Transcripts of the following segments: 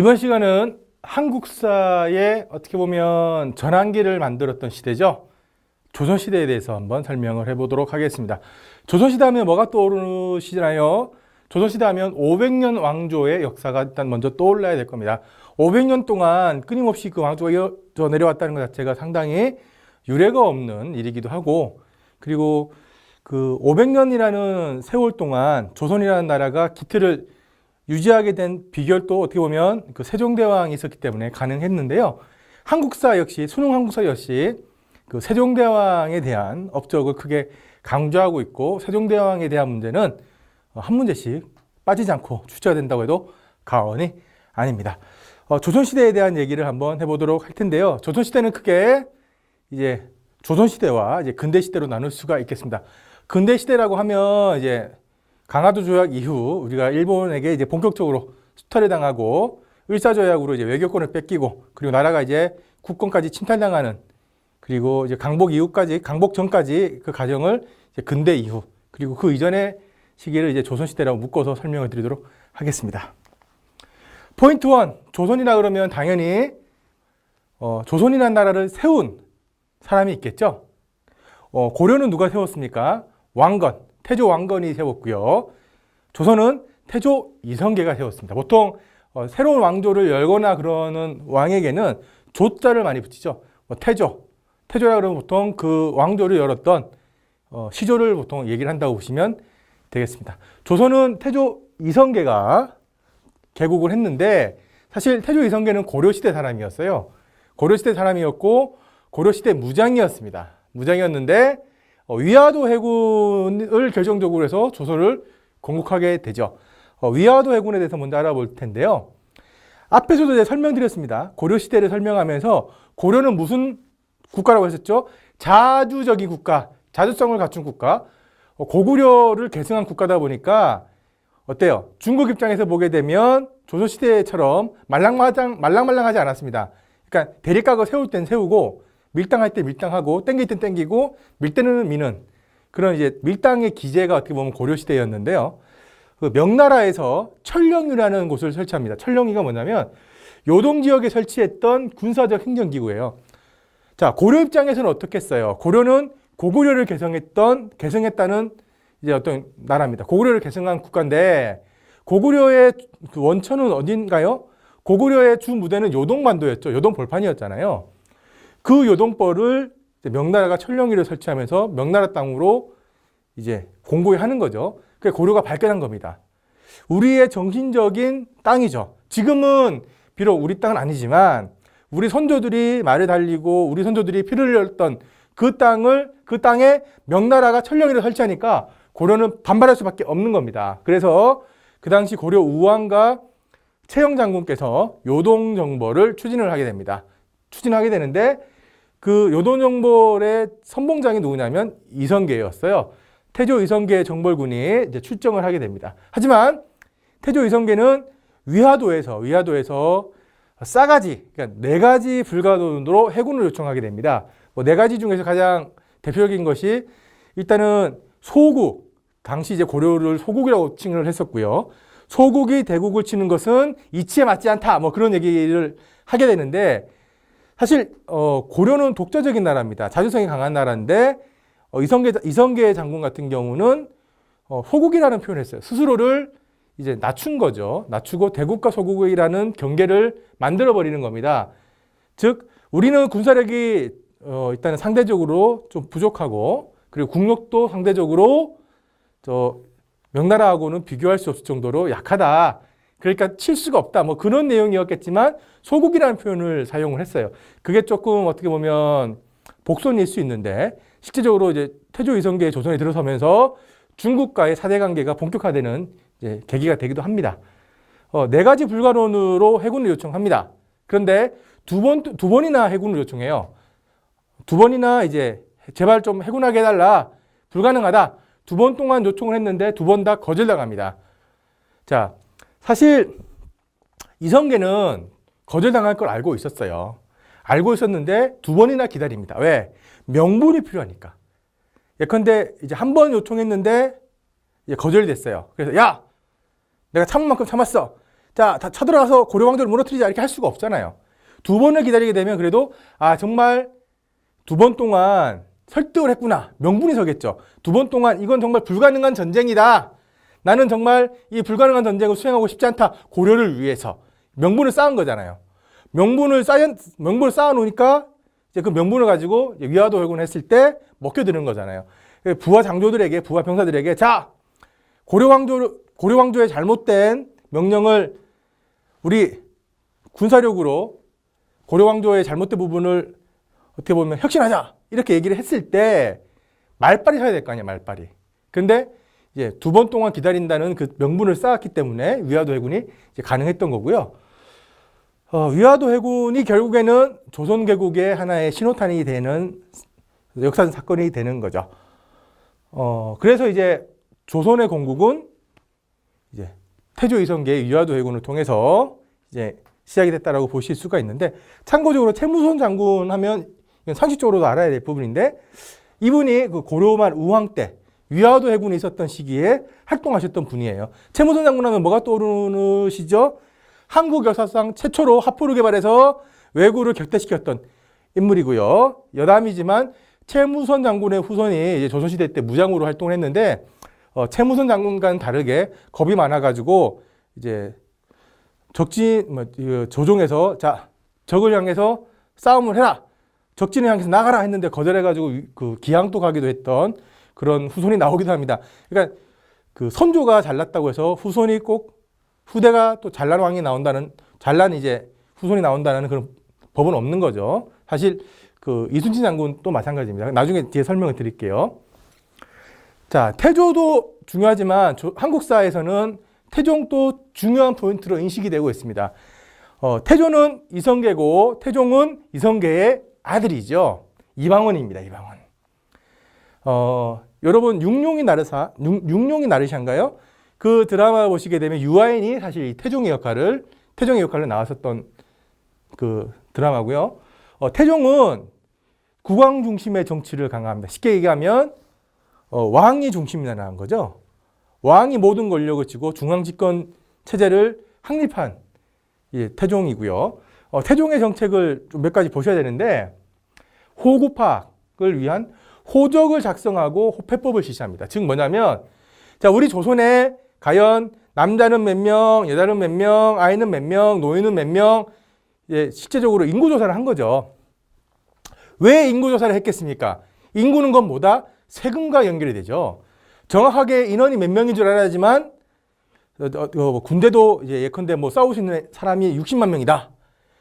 이번 시간은 한국사의 어떻게 보면 전환기를 만들었던 시대죠. 조선시대에 대해서 한번 설명을 해보도록 하겠습니다. 조선시대 하면 뭐가 떠오르시나요? 조선시대 하면 500년 왕조의 역사가 일단 먼저 떠올라야 될 겁니다. 500년 동안 끊임없이 그 왕조가 이어져 내려왔다는 것 자체가 상당히 유례가 없는 일이기도 하고, 그리고 그 500년이라는 세월 동안 조선이라는 나라가 기틀을 유지하게 된 비결도 어떻게 보면 그 세종대왕이 있었기 때문에 가능했는데요. 한국사 역시, 수능 한국사 역시 그 세종대왕에 대한 업적을 크게 강조하고 있고, 세종대왕에 대한 문제는 한 문제씩 빠지지 않고 출제가 된다고 해도 과언이 아닙니다. 조선시대에 대한 얘기를 한번 해보도록 할 텐데요. 조선시대는 크게 이제 조선시대와 이제 근대시대로 나눌 수가 있겠습니다. 근대시대라고 하면 이제 강화도 조약 이후 우리가 일본에게 이제 본격적으로 수탈을 당하고 을사조약으로 이제 외교권을 뺏기고, 그리고 나라가 이제 국권까지 침탈당하는, 그리고 이제 강복 이후까지, 강복 전까지 그 과정을 이제 근대 이후, 그리고 그 이전의 시기를 이제 조선시대라고 묶어서 설명을 드리도록 하겠습니다. 포인트 1, 조선이라 그러면 당연히 조선이라는 나라를 세운 사람이 있겠죠. 고려는 누가 세웠습니까? 왕건, 태조 왕건이 세웠고요. 조선은 태조 이성계가 세웠습니다. 보통 새로운 왕조를 열거나 그러는 왕에게는 조자를 많이 붙이죠. 태조라 그러면 보통 그 왕조를 열었던 시조를 보통 얘기를 한다고 보시면 되겠습니다. 조선은 태조 이성계가 개국을 했는데, 사실 태조 이성계는 고려시대 사람이었어요. 고려시대 사람이었고 고려시대 무장이었습니다. 무장이었는데 위화도 해군을 결정적으로 해서 조선을 건국하게 되죠. 위화도 해군에 대해서 먼저 알아볼 텐데요. 앞에서도 이제 설명드렸습니다. 고려시대를 설명하면서 고려는 무슨 국가라고 했었죠? 자주적인 국가, 자주성을 갖춘 국가, 고구려를 계승한 국가다 보니까 어때요? 중국 입장에서 보게 되면 조선시대처럼 말랑말랑하지 않았습니다. 그러니까 대립각을 세울 땐 세우고, 밀당할 때 밀당하고, 땡길 땐 땡기고, 밀 때는 미는 그런 이제 밀당의 기제가 어떻게 보면 고려시대였는데요. 그 명나라에서 천령위라는 곳을 설치합니다. 천령위가 뭐냐면 요동지역에 설치했던 군사적 행정기구예요. 자, 고려 입장에서는 어떻게 했어요? 고려는 고구려를 계승했다는 이제 어떤 나라입니다. 고구려를 계승한 국가인데, 고구려의 그 원천은 어딘가요? 고구려의 주 무대는 요동반도였죠. 요동볼판이었잖아요. 그 요동벌을 명나라가 천령위를 설치하면서 명나라 땅으로 이제 공고히 하는 거죠. 그게 고려가 발견한 겁니다. 우리의 정신적인 땅이죠. 지금은 비록 우리 땅은 아니지만 우리 선조들이 말을 달리고 우리 선조들이 피를 흘렸던 그 땅에 명나라가 천령위를 설치하니까 고려는 반발할 수밖에 없는 겁니다. 그래서 그 당시 고려 우왕과 최영 장군께서 요동정벌을 추진을 하게 됩니다. 추진하게 되는데, 그 요동정벌의 선봉장이 누구냐면 이성계였어요. 태조 이성계 정벌군이 이제 출정을 하게 됩니다. 하지만 태조 이성계는 위화도에서 싸가지, 그러니까 4가지 불가도로 해군을 요청하게 됩니다. 4가지 중에서 가장 대표적인 것이 일단은 소국, 당시 이제 고려를 소국이라고 칭을 했었고요. 소국이 대국을 치는 것은 이치에 맞지 않다, 그런 얘기를 하게 되는데, 사실 고려는 독자적인 나라입니다. 자주성이 강한 나라인데, 이성계 장군 같은 경우는 소국이라는 표현을 했어요. 스스로를 이제 낮춘 거죠. 낮추고 대국과 소국이라는 경계를 만들어 버리는 겁니다. 즉, 우리는 군사력이 일단은 상대적으로 좀 부족하고, 그리고 국력도 상대적으로 명나라하고는 비교할 수 없을 정도로 약하다. 그러니까 칠 수가 없다. 그런 내용이었겠지만 소국이라는 표현을 사용을 했어요. 그게 조금 어떻게 보면 복선일 수 있는데, 실제적으로 이제 태조 이성계의 조선에 들어서면서 중국과의 사대 관계가 본격화되는 이제 계기가 되기도 합니다. 4가지 불가론으로 해군을 요청합니다. 그런데 두 번이나 해군을 요청해요. 2번이나 이제 제발 좀 해군하게 해달라. 불가능하다. 2번 동안 요청을 했는데 2번 다 거절당합니다. 자, 사실 이성계는 거절당할 걸 알고 있었어요. 알고 있었는데 2번이나 기다립니다. 왜? 명분이 필요하니까. 예컨대 이제 1번 요청했는데 이제 거절이 됐어요. 그래서 야, 내가 참을 만큼 참았어. 자, 다 쳐들어가서 고려왕조를 무너뜨리자 이렇게 할 수가 없잖아요. 두 번을 기다리게 되면 그래도 정말 두 번 동안 설득을 했구나. 명분이 서겠죠. 두 번 동안 이건 정말 불가능한 전쟁이다. 나는 정말 이 불가능한 전쟁을 수행하고 싶지 않다. 고려를 위해서. 명분을 쌓은 거잖아요. 명분을 쌓아놓으니까 이제 그 명분을 가지고 위화도 회군을 했을 때 먹혀드는 거잖아요. 부하 장교들에게, 부하 병사들에게 자, 고려왕조의 잘못된 명령을 우리 군사력으로 고려왕조의 잘못된 부분을 어떻게 보면 혁신하자 이렇게 얘기를 했을 때 말빨이 서야 될 거 아니야, 말빨이. 근데 이제 두 번 동안 기다린다는 그 명분을 쌓았기 때문에 위화도 해군이 이제 가능했던 거고요. 위화도 해군이 결국에는 조선 개국의 하나의 신호탄이 되는 역사적 사건이 되는 거죠. 그래서 이제 조선의 건국은 이제 태조 이성계의 위화도 해군을 통해서 이제 시작이 됐다라고 보실 수가 있는데, 참고적으로 채무선 장군 하면 이건 상식적으로도 알아야 될 부분인데, 이분이 그 고려만 우왕 때 위화도 해군이 있었던 시기에 활동하셨던 분이에요. 채무선 장군 하면 뭐가 떠오르시죠? 한국 역사상 최초로 화포를 개발해서 왜구를 격퇴시켰던 인물이고요. 여담이지만 채무선 장군의 후손이 이제 조선시대 때 무장으로 활동을 했는데, 채무선 장군과는 다르게 겁이 많아가지고 이제 조종에서 자, 적을 향해서 싸움을 해라. 적진을 향해서 나가라 했는데 거절해가지고 그 기항도 가기도 했던 그런 후손이 나오기도 합니다. 그러니까 그 선조가 잘났다고 해서 후손이 꼭 후대가 또 잘난 왕이 나온다는, 잘난 이제 후손이 나온다는 그런 법은 없는 거죠. 사실 그 이순신 장군도 마찬가지입니다. 나중에 뒤에 설명을 드릴게요. 자, 태조도 중요하지만 한국사에서는 태종도 중요한 포인트로 인식이 되고 있습니다. 태조는 이성계고 태종은 이성계의 아들이죠. 이방원입니다. 이방원. 여러분 육룡이 나르샤인가요? 그 드라마 보시게 되면 유아인이 사실 이 태종의 역할을 나왔었던 그 드라마고요. 태종은 국왕 중심의 정치를 강화합니다. 쉽게 얘기하면 왕이 중심이라는 거죠. 왕이 모든 권력을 쥐고 중앙 집권 체제를 확립한 태종이고요. 태종의 정책을 좀 몇 가지 보셔야 되는데, 호구 파악을 위한 호적을 작성하고 호패법을 실시합니다. 즉 뭐냐면, 자, 우리 조선에 과연 남자는 몇 명, 여자는 몇 명, 아이는 몇 명, 노인은 몇 명, 실제적으로 인구조사를 한 거죠. 왜 인구조사를 했겠습니까? 인구는 건 뭐다? 세금과 연결이 되죠. 정확하게 인원이 몇 명인 줄 알아야지만, 군대도 이제 예컨대 뭐 싸울 수 있는 사람이 60만 명이다.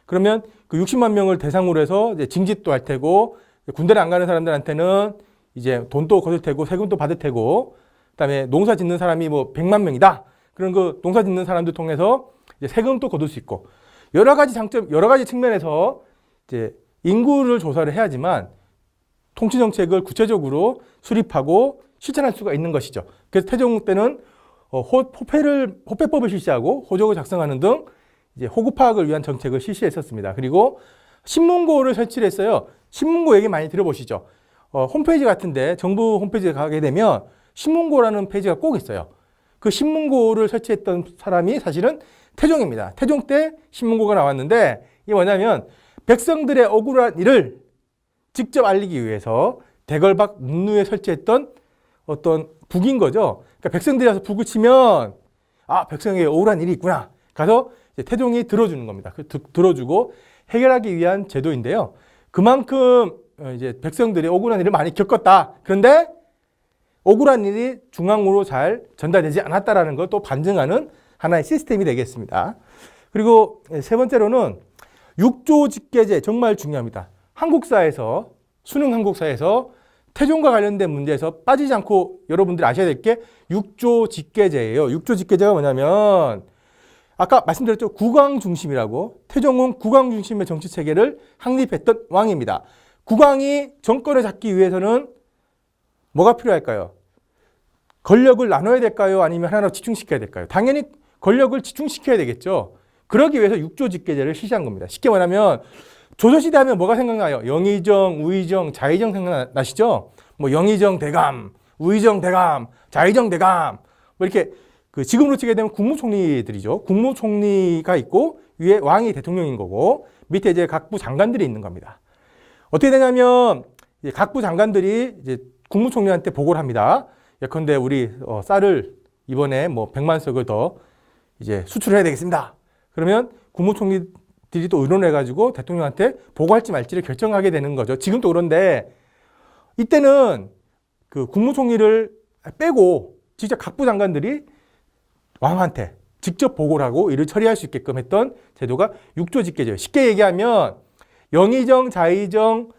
그러면 그 60만 명을 대상으로 해서 이제 징집도 할 테고, 군대를 안 가는 사람들한테는 이제 돈도 거둘 테고, 세금도 받을 테고, 그다음에 농사 짓는 사람이 뭐 100만 명이다. 그런 그 농사 짓는 사람들 통해서 이제 세금도 거둘 수 있고, 여러 가지 측면에서 이제 인구를 조사를 해야지만 통치 정책을 구체적으로 수립하고 실천할 수가 있는 것이죠. 그래서 태종 때는 호패법을 실시하고 호적을 작성하는 등 이제 호구 파악을 위한 정책을 실시했었습니다. 그리고 신문고를 설치를 했어요. 신문고 얘기 많이 들어보시죠. 홈페이지 같은데 정부 홈페이지에 가게 되면 신문고라는 페이지가 꼭 있어요. 그 신문고를 설치했던 사람이 사실은 태종입니다. 태종 때 신문고가 나왔는데, 이게 뭐냐면 백성들의 억울한 일을 직접 알리기 위해서 대걸박 문루에 설치했던 어떤 북인 거죠. 그러니까 백성들이 와서 북을 치면 백성에게 억울한 일이 있구나. 가서 이제 태종이 들어주는 겁니다. 들어주고 해결하기 위한 제도인데요. 그만큼 이제 백성들이 억울한 일을 많이 겪었다. 그런데 억울한 일이 중앙으로 잘 전달되지 않았다라는 걸 또 반증하는 하나의 시스템이 되겠습니다. 그리고 세 번째로는 육조직계제, 정말 중요합니다. 수능 한국사에서 태종과 관련된 문제에서 빠지지 않고 여러분들이 아셔야 될 게 육조직계제예요. 육조직계제가 뭐냐면 아까 말씀드렸죠. 국왕 중심이라고. 태종은 국왕 중심의 정치 체계를 확립했던 왕입니다. 국왕이 정권을 잡기 위해서는 뭐가 필요할까요? 권력을 나눠야 될까요? 아니면 하나로 집중시켜야 될까요? 당연히 권력을 집중시켜야 되겠죠. 그러기 위해서 육조직계제를 실시한 겁니다. 쉽게 말하면 조선시대 하면 뭐가 생각나요? 영의정, 우의정, 자의정 생각나시죠? 뭐 영의정 대감, 우의정 대감, 자의정 대감, 뭐 이렇게 그 지금으로 치게 되면 국무총리들이죠. 국무총리가 있고 위에 왕이 대통령인 거고 밑에 이제 각부 장관들이 있는 겁니다. 어떻게 되냐면 이제 각부 장관들이 이제 국무총리한테 보고를 합니다. 예컨대 우리 쌀을 이번에 뭐 100만 석을 더 이제 수출해야 되겠습니다. 그러면 국무총리들이 또 의논해가지고 대통령한테 보고할지 말지를 결정하게 되는 거죠. 지금도 그런데 이때는 그 국무총리를 빼고 직접 각부 장관들이 왕한테 직접 보고를 하고 이를 처리할 수 있게끔 했던 제도가 육조직계제예요. 쉽게 얘기하면 영의정, 자의정,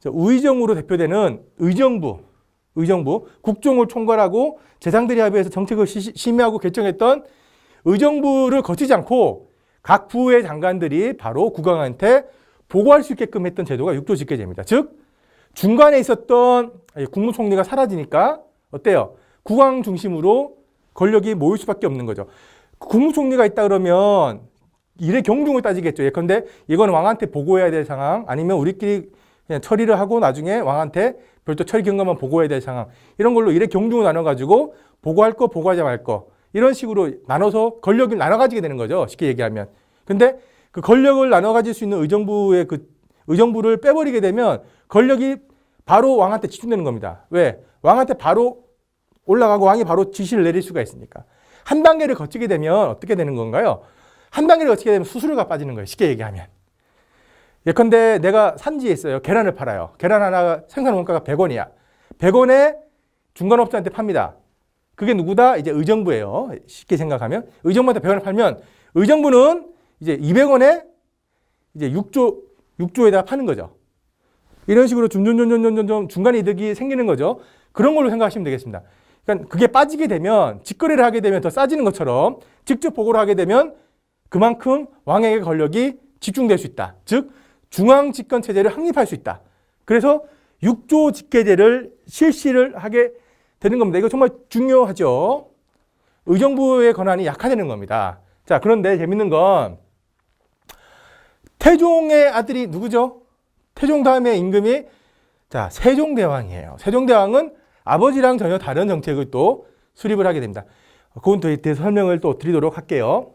우의정으로 대표되는 의정부, 국정을 총괄하고 재상들이 합의해서 정책을 심의하고 결정했던 의정부를 거치지 않고 각 부의 장관들이 바로 국왕한테 보고할 수 있게끔 했던 제도가 육조직계제입니다. 즉 중간에 있었던 국무총리가 사라지니까 어때요? 국왕 중심으로 권력이 모일 수밖에 없는 거죠. 국무총리가 있다 그러면 일의 경중을 따지겠죠. 예컨대 이건 왕한테 보고해야 될 상황, 아니면 우리끼리 그냥 처리를 하고 나중에 왕한테 별도 처리 경과만 보고해야 될 상황, 이런 걸로 일의 경중을 나눠가지고 보고할 거, 보고하지 말 거, 이런 식으로 나눠서 권력을 나눠 가지게 되는 거죠. 쉽게 얘기하면. 근데 그 권력을 나눠 가질 수 있는 의정부의 그 의정부를 빼버리게 되면 권력이 바로 왕한테 집중되는 겁니다. 왜? 왕한테 바로 올라가고 왕이 바로 지시를 내릴 수가 있으니까. 한 단계를 거치게 되면 어떻게 되는 건가요? 한 단계를 거치게 되면 수수료가 빠지는 거예요. 쉽게 얘기하면. 예컨대 내가 산지에 있어요. 계란을 팔아요. 계란 하나 생산 원가가 100원이야. 100원에 중간업자한테 팝니다. 그게 누구다? 이제 의정부예요. 쉽게 생각하면. 의정부한테 100원을 팔면 의정부는 이제 200원에 이제 6조에다가 파는 거죠. 이런 식으로 점점 중간 이득이 생기는 거죠. 그런 걸로 생각하시면 되겠습니다. 그러니까 그게 빠지게 되면, 직거래를 하게 되면 더 싸지는 것처럼 직접 보고를 하게 되면 그만큼 왕에게 권력이 집중될 수 있다. 즉 중앙 집권 체제를 확립할 수 있다. 그래서 6조 직계제를 실시를 하게 되는 겁니다. 이거 정말 중요하죠. 의정부의 권한이 약화되는 겁니다. 자, 그런데 재밌는 건 태종의 아들이 누구죠? 태종 다음에 임금이 세종대왕이에요. 세종대왕은 아버지랑 전혀 다른 정책을 또 수립을 하게 됩니다. 그건 또 대해서 설명을 또 드리도록 할게요.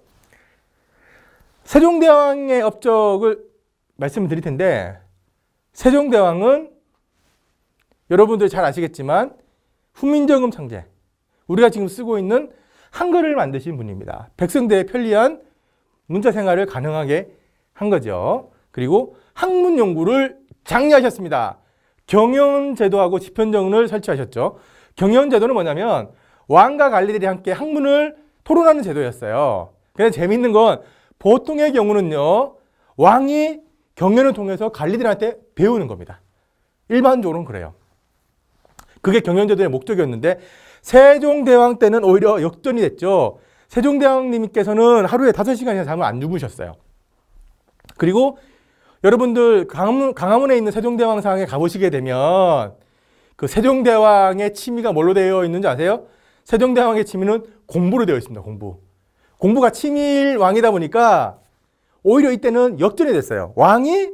세종대왕의 업적을 말씀을 드릴 텐데, 세종대왕은 여러분들 잘 아시겠지만 훈민정음 창제, 우리가 지금 쓰고 있는 한글을 만드신 분입니다. 백성들의 편리한 문자 생활을 가능하게 한 거죠. 그리고 학문 연구를 장려하셨습니다. 경연제도하고 집현정을 설치하셨죠. 경연제도는 뭐냐면 왕과 관리들이 함께 학문을 토론하는 제도였어요. 근데 재미있는 건 보통의 경우는요, 왕이 경연을 통해서 관리들한테 배우는 겁니다. 일반적으로는 그래요. 그게 경연제도의 목적이었는데 세종대왕 때는 오히려 역전이 됐죠. 세종대왕님께서는 하루에 5시간 이상 잠을 안 주무셨어요. 그리고 여러분들 강화문에 있는 세종대왕상에 가보시게 되면 그 세종대왕의 취미가 뭘로 되어 있는지 아세요? 세종대왕의 취미는 공부로 되어 있습니다. 공부가 취미일 왕이다 보니까 오히려 이때는 역전이 됐어요. 왕이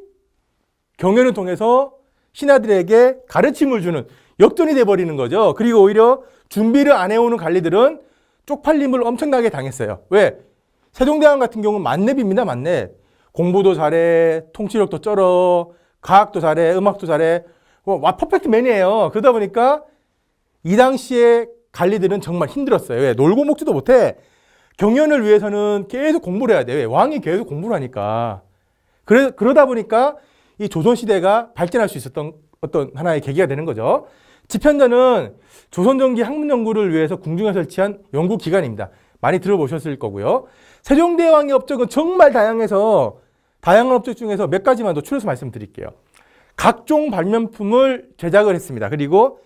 경연을 통해서 신하들에게 가르침을 주는 역전이 돼버리는 거죠. 그리고 오히려 준비를 안 해오는 관리들은 쪽팔림을 엄청나게 당했어요. 왜? 세종대왕 같은 경우는 만렙입니다. 만렙. 공부도 잘해, 통치력도 쩔어, 과학도 잘해, 음악도 잘해. 퍼펙트 맨이에요. 그러다 보니까 이 당시에 관리들은 정말 힘들었어요. 왜? 놀고 먹지도 못해. 경연을 위해서는 계속 공부를 해야 돼요. 왜? 왕이 계속 공부를 하니까. 그러다 보니까 이 조선시대가 발전할 수 있었던 어떤 하나의 계기가 되는 거죠. 집현전은 조선전기 학문 연구를 위해서 궁중에 설치한 연구기관입니다. 많이 들어보셨을 거고요. 세종대왕의 업적은 정말 다양해서 다양한 업적 중에서 몇 가지만 더 추려서 말씀드릴게요. 각종 발명품을 제작을 했습니다. 그리고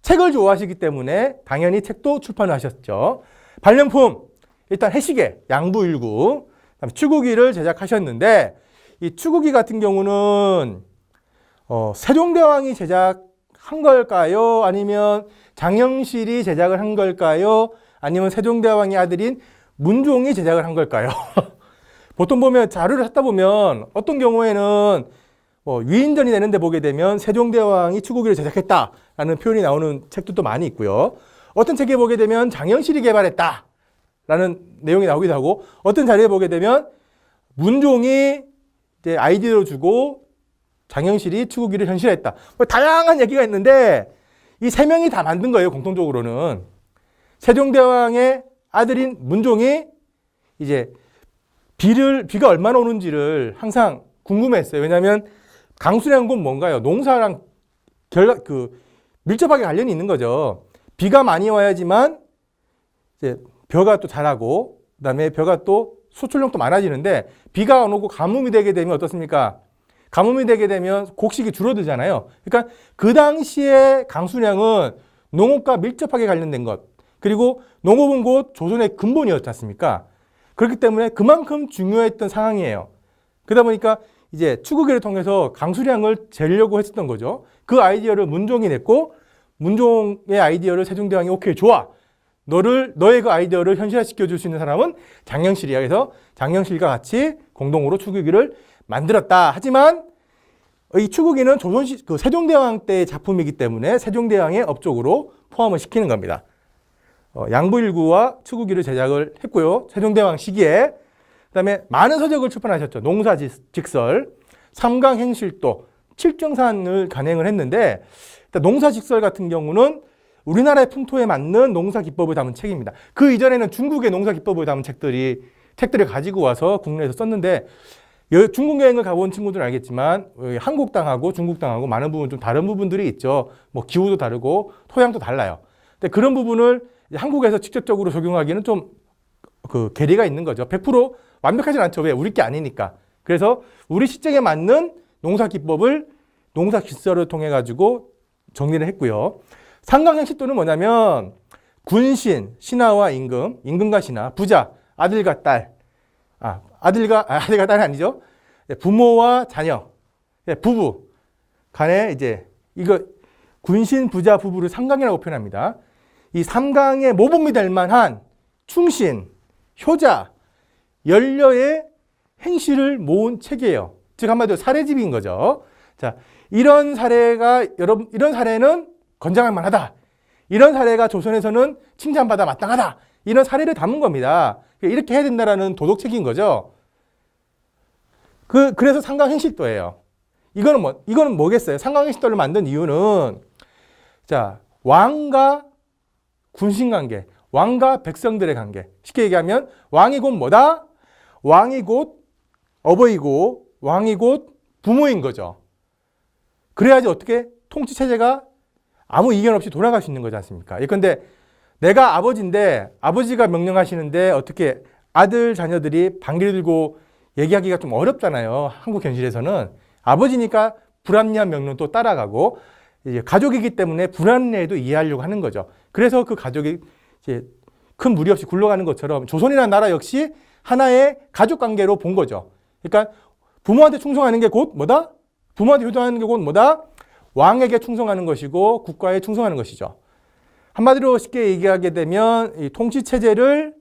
책을 좋아하시기 때문에 당연히 책도 출판을 하셨죠. 발명품, 일단 해시계, 양부일구, 그다음에 추구기를 제작하셨는데 이 추구기 같은 경우는 세종대왕이 제작한 걸까요? 아니면 장영실이 제작을 한 걸까요? 아니면 세종대왕의 아들인 문종이 제작을 한 걸까요? 보통 보면 자료를 찾다 보면 어떤 경우에는 위인전이 되는데 보게 되면 세종대왕이 추구기를 제작했다라는 표현이 나오는 책도 또 많이 있고요. 어떤 책에 보게 되면 장영실이 개발했다라는 내용이 나오기도 하고, 어떤 자료에 보게 되면 문종이 이제 아이디어를 주고 장영실이 추구기를 현실했다. 뭐 다양한 얘기가 있는데 이 세 명이 다 만든 거예요. 공통적으로는 세종대왕의 아들인 문종이 이제 비가 얼마나 오는지를 항상 궁금했어요. 왜냐하면 강수량은 뭔가요? 농사랑 밀접하게 관련이 있는 거죠. 비가 많이 와야지만 이제 벼가 또 자라고, 그다음에 벼가 또 수출량도 많아지는데, 비가 안 오고 가뭄이 되게 되면 어떻습니까? 가뭄이 되게 되면 곡식이 줄어들잖아요. 그러니까 그 당시에 강수량은 농업과 밀접하게 관련된 것, 그리고 농업은 곧 조선의 근본이었지 않습니까? 그렇기 때문에 그만큼 중요했던 상황이에요. 그러다 보니까 이제 추구기를 통해서 강수량을 재려고 했었던 거죠. 그 아이디어를 문종이 냈고, 문종의 아이디어를 세종대왕이 오케이, 좋아. 너의 그 아이디어를 현실화시켜 줄 수 있는 사람은 장영실이야. 그래서 장영실과 같이 공동으로 추구기를 만들었다. 하지만 이 추구기는 세종대왕 때의 작품이기 때문에 세종대왕의 업적으로 포함을 시키는 겁니다. 양부일구와 추구기를 제작을 했고요. 세종대왕 시기에. 그다음에 많은 서적을 출판하셨죠. 농사직설, 삼강행실도, 칠정산을 간행을 했는데, 농사직설 같은 경우는 우리나라의 풍토에 맞는 농사 기법을 담은 책입니다. 그 이전에는 중국의 농사 기법을 담은 책들을 가지고 와서 국내에서 썼는데, 중국 여행을 가본 친구들은 알겠지만 한국 땅하고 중국 땅하고 많은 부분 좀 다른 부분들이 있죠. 뭐 기후도 다르고 토양도 달라요. 근데 그런 부분을 한국에서 직접적으로 적용하기는 좀 괴리가 있는 거죠. 100% 완벽하진 않죠. 왜? 우리 게 아니니까. 그래서 우리 시적에 맞는 농사 기법을 농사 기설을 통해 가지고 정리를 했고요. 삼강행실도는 뭐냐면 군신, 신하와 임금, 임금과 신하, 부자, 아들과 딸, 아들과 딸이 아니죠. 부모와 자녀, 부부 간에 이제 이거 군신, 부자, 부부를 삼강이라고 표현합니다. 이 삼강의 모범이 될 만한 충신, 효자, 연려의 행실을 모은 책이에요. 즉 한마디로 사례집인 거죠. 자, 이런 사례는 건장할 만하다. 이런 사례가 조선에서는 칭찬받아 마땅하다. 이런 사례를 담은 겁니다. 이렇게 해야 된다라는 도덕책인 거죠. 그래서 삼강행실도예요. 이거는 뭐겠어요? 삼강행실도를 만든 이유는, 자, 왕과 군신 관계, 왕과 백성들의 관계. 쉽게 얘기하면 왕이 곧 뭐다? 왕이 곧 어버이고 왕이 곧 부모인 거죠. 그래야지 어떻게 통치체제가 아무 이견 없이 돌아갈 수 있는 거지 않습니까? 그런데 내가 아버지인데 아버지가 명령하시는데 어떻게 아들 자녀들이 방귀를 들고 얘기하기가 좀 어렵잖아요. 한국 현실에서는. 아버지니까 불합리한 명령도 따라가고, 이제 가족이기 때문에 불합리해도 이해하려고 하는 거죠. 그래서 그 가족이 이제 큰 무리 없이 굴러가는 것처럼 조선이라는 나라 역시 하나의 가족 관계로 본 거죠. 그러니까 부모한테 충성하는 게 곧 뭐다? 부모한테 효도하는 게 곧 뭐다? 왕에게 충성하는 것이고 국가에 충성하는 것이죠. 한마디로 쉽게 얘기하게 되면 이 통치체제를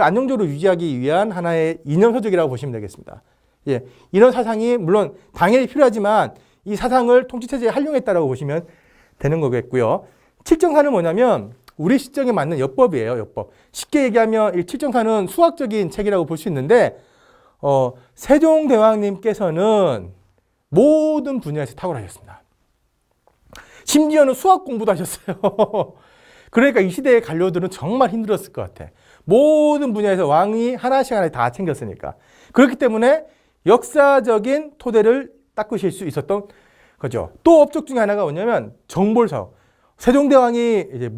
안정적으로 유지하기 위한 하나의 이념서적이라고 보시면 되겠습니다. 예, 이런 사상이 물론 당연히 필요하지만 이 사상을 통치체제에 활용했다라고 보시면 되는 거겠고요. 칠정사는 뭐냐면 우리 시점에 맞는 엽법이에요. 엽법. 쉽게 얘기하면 이 칠정사는 수학적인 책이라고 볼 수 있는데, 세종대왕님께서는 모든 분야에서 탁월하셨습니다. 심지어는 수학 공부도 하셨어요. 그러니까 이 시대의 관료들은 정말 힘들었을 것 같아. 모든 분야에서 왕이 하나씩 다 챙겼으니까. 그렇기 때문에 역사적인 토대를 닦으실 수 있었던 거죠. 또 업적 중에 하나가 뭐냐면 정벌사업. 세종대왕이 이제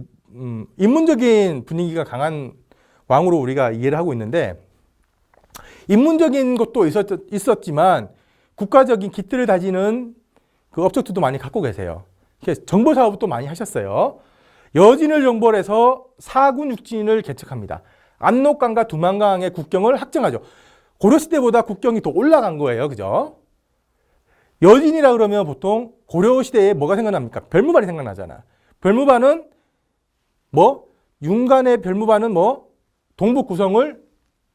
인문적인 분위기가 강한 왕으로 우리가 이해를 하고 있는데, 인문적인 것도 있었지만 국가적인 기틀을 다지는 그 업적들도 많이 갖고 계세요. 정벌 사업도 많이 하셨어요. 여진을 정벌해서 사군육진을 개척합니다. 압록강과 두만강의 국경을 확정하죠. 고려시대보다 국경이 더 올라간 거예요. 그죠? 여진이라 그러면 보통 고려시대에 뭐가 생각납니까? 별무반이 생각나잖아. 별무반은 뭐? 윤관의 별무반은 뭐? 동북 구성을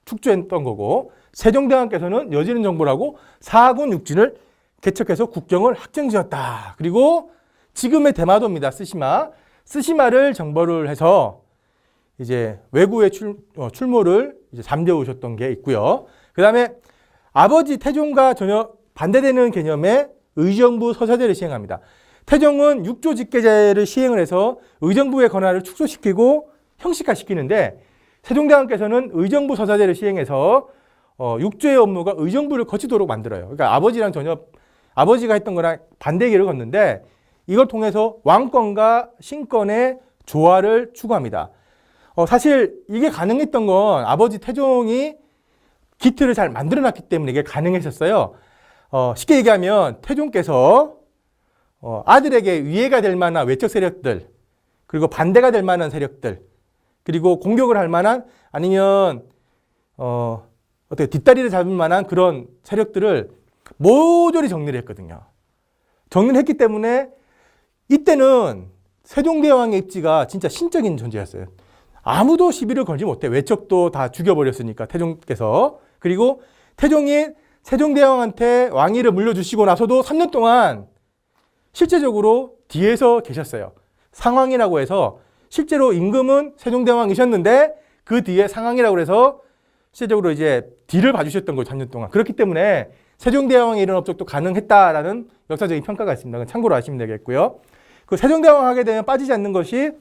축조했던 거고, 세종대왕께서는 여진을 정벌하고 사군육진을 개척해서 국경을 확정지었다. 그리고 지금의 대마도입니다. 쓰시마를 정벌을 해서 이제 왜구의 출몰을 이제 잠재우셨던 게 있고요. 그 다음에 아버지 태종과 전혀 반대되는 개념의 의정부 서사제를 시행합니다. 태종은 6조 직계제를 시행을 해서 의정부의 권한을 축소시키고 형식화시키는데 세종대왕께서는 의정부 서사제를 시행해서 6조의 업무가 의정부를 거치도록 만들어요. 그러니까 아버지랑 전혀 아버지가 했던 거랑 반대 길을 걷는데 이걸 통해서 왕권과 신권의 조화를 추구합니다. 사실 이게 가능했던 건 아버지 태종이 기틀을 잘 만들어놨기 때문에 이게 가능했었어요. 쉽게 얘기하면 태종께서 아들에게 위해가 될 만한 외적 세력들, 그리고 반대가 될 만한 세력들, 그리고 공격을 할 만한 아니면 어떻게 뒷다리를 잡을 만한 그런 세력들을 모조리 정리를 했거든요. 정리를 했기 때문에 이때는 세종대왕의 입지가 진짜 신적인 존재였어요. 아무도 시비를 걸지 못해. 외척도 다 죽여버렸으니까 태종께서. 그리고 태종이 세종대왕한테 왕위를 물려주시고 나서도 3년 동안 실제적으로 뒤에서 계셨어요. 상황이라고 해서 실제로 임금은 세종대왕이셨는데 그 뒤에 상황이라고 해서 실제적으로 이제 뒤를 봐주셨던 거죠. 3년 동안. 그렇기 때문에 세종대왕의 이런 업적도 가능했다라는 역사적인 평가가 있습니다. 참고로 아시면 되겠고요. 그 세종대왕 하게 되면 빠지지 않는 것이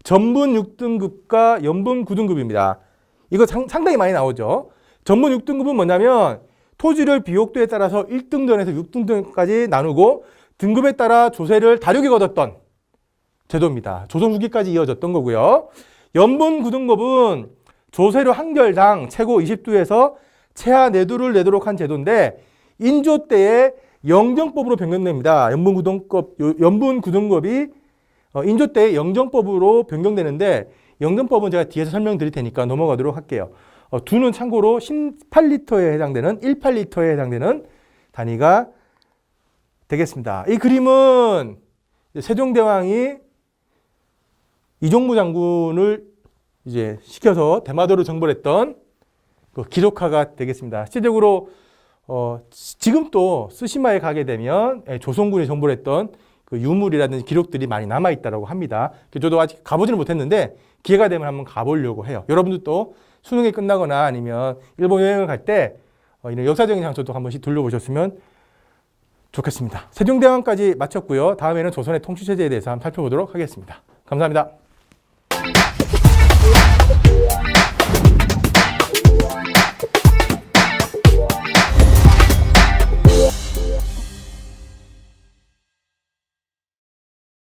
전분 6등급과 연분 9등급입니다. 이거 상당히 많이 나오죠. 전분 6등급은 뭐냐면 토지를 비옥도에 따라서 1등전에서 6등전까지 나누고 등급에 따라 조세를 다르게 걷었던 제도입니다. 조선 후기까지 이어졌던 거고요. 연분 9등급은 조세료 한결당 최고 20두에서 최하 4두를 내도록 한 제도인데 인조 때에 영정법으로 변경됩니다. 연분 9등급이 인조 때 영정법으로 변경되는데 영정법은 제가 뒤에서 설명드릴 테니까 넘어가도록 할게요. 두는 참고로 18리터에 해당되는 18리터에 해당되는 단위가 되겠습니다. 이 그림은 세종대왕이 이종무 장군을 이제 시켜서 대마도를 정벌했던 그 기록화가 되겠습니다. 실제적으로 지금 또 쓰시마에 가게 되면 조선군이 정벌했던 그 유물이라든지 기록들이 많이 남아있다고 합니다. 저도 아직 가보지는 못했는데 기회가 되면 한번 가보려고 해요. 여러분들도 수능이 끝나거나 아니면 일본 여행을 갈 때 이런 역사적인 장소도 한 번씩 둘러보셨으면 좋겠습니다. 세종대왕까지 마쳤고요. 다음에는 조선의 통치체제에 대해서 한번 살펴보도록 하겠습니다. 감사합니다.